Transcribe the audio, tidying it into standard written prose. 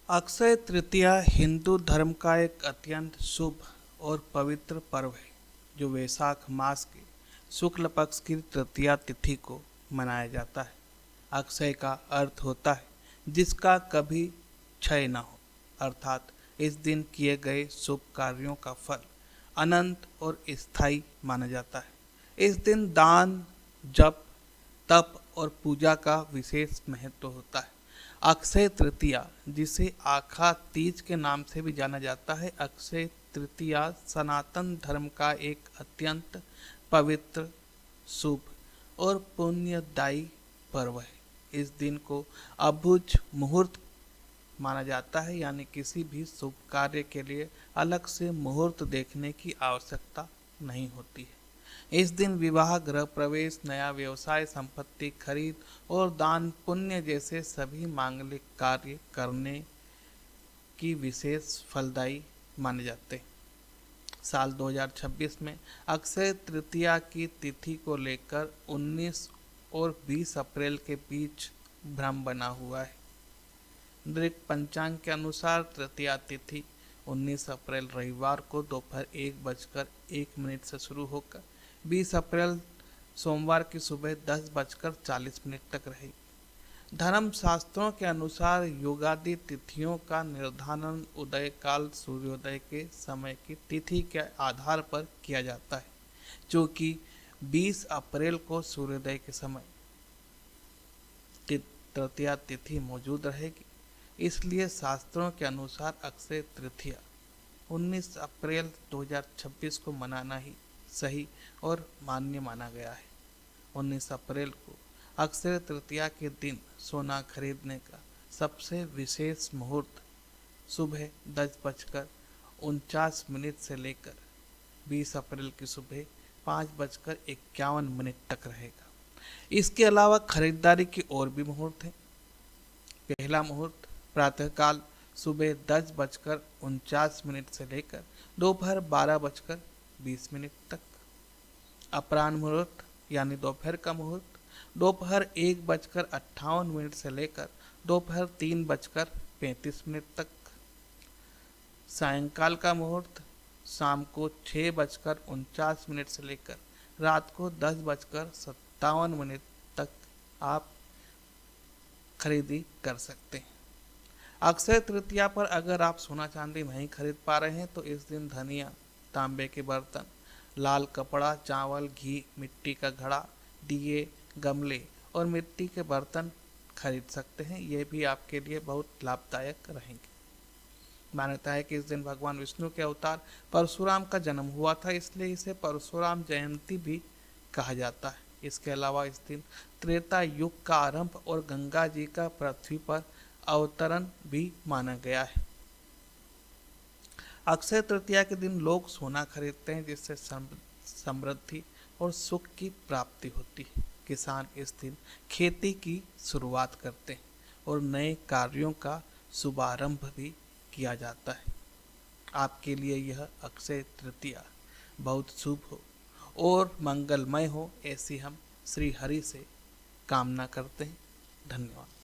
अक्षय तृतीया हिंदू धर्म का एक अत्यंत शुभ और पवित्र पर्व है जो वैशाख मास के शुक्ल पक्ष की तृतीया तिथि को मनाया जाता है। अक्षय का अर्थ होता है जिसका कभी क्षय न हो, अर्थात इस दिन किए गए शुभ कार्यों का फल अनंत और स्थायी माना जाता है। इस दिन दान, जप, तप और पूजा का विशेष महत्व होता है। अक्षय तृतीया, जिसे आखा तीज के नाम से भी जाना जाता है, अक्षय तृतीया सनातन धर्म का एक अत्यंत पवित्र, शुभ और पुण्यदायी पर्व है। इस दिन को अभुज मुहूर्त माना जाता है, यानी किसी भी शुभ कार्य के लिए अलग से मुहूर्त देखने की आवश्यकता नहीं होती है। इस दिन विवाह, गृह प्रवेश, नया व्यवसाय, संपत्ति खरीद और दान पुण्य जैसे सभी मांगलिक कार्य करने की विशेष फलदायी माने जाते हैं। साल 2026 में अक्षय तृतीया की तिथि को लेकर 19 और 20 अप्रैल के बीच भ्रम बना हुआ है। दृक पंचांग के अनुसार तृतीया तिथि 19 अप्रैल रविवार को दोपहर 1:01 से शुरू होकर 20 अप्रैल सोमवार की सुबह 10:40 तक रहेगी। धर्म शास्त्रों के अनुसार योगादि तिथियों का निर्धारण उदय काल सूर्योदय के समय की तिथि के आधार पर किया जाता है, जो कि 20 अप्रैल को सूर्योदय के समय तृतीया तिथि मौजूद रहेगी। इसलिए शास्त्रों के अनुसार अक्षय तृतीया 19 अप्रैल 2026 को मनाना ही सही और मान्य माना गया है। 19 अप्रैल को अक्षय तृतीया के दिन सोना खरीदने का सबसे विशेष मुहूर्त सुबह 10:49 से लेकर 20 अप्रैल की सुबह 5:51 तक रहेगा। इसके अलावा खरीदारी की और भी मुहूर्त हैं। पहला मुहूर्त प्रातःकाल सुबह 10:49 से लेकर दोपहर 12:20 तक। अपराह्न मुहूर्त यानी दोपहर का मुहूर्त दोपहर 1:58 से लेकर दोपहर 3:35 तक। सायंकाल का मुहूर्त शाम को 6:49 से लेकर रात को 10:57 तक आप खरीदी कर सकते हैं। अक्षय तृतीया पर अगर आप सोना चांदी नहीं खरीद पा रहे हैं तो इस दिन धनिया, तांबे के बर्तन, लाल कपड़ा, चावल, घी, मिट्टी का घड़ा, दिए, गमले और मिट्टी के बर्तन खरीद सकते हैं। ये भी आपके लिए बहुत लाभदायक रहेंगे। मान्यता है कि इस दिन भगवान विष्णु के अवतार परशुराम का जन्म हुआ था, इसलिए इसे परशुराम जयंती भी कहा जाता है। इसके अलावा इस दिन त्रेता युग का आरंभ और गंगा जी का पृथ्वी पर अवतरण भी माना गया है। अक्षय तृतीया के दिन लोग सोना खरीदते हैं, जिससे समृद्धि और सुख की प्राप्ति होती है। किसान इस दिन खेती की शुरुआत करते हैं और नए कार्यों का शुभारंभ भी किया जाता है। आपके लिए यह अक्षय तृतीया बहुत शुभ हो और मंगलमय हो, ऐसी हम श्री हरि से कामना करते हैं। धन्यवाद।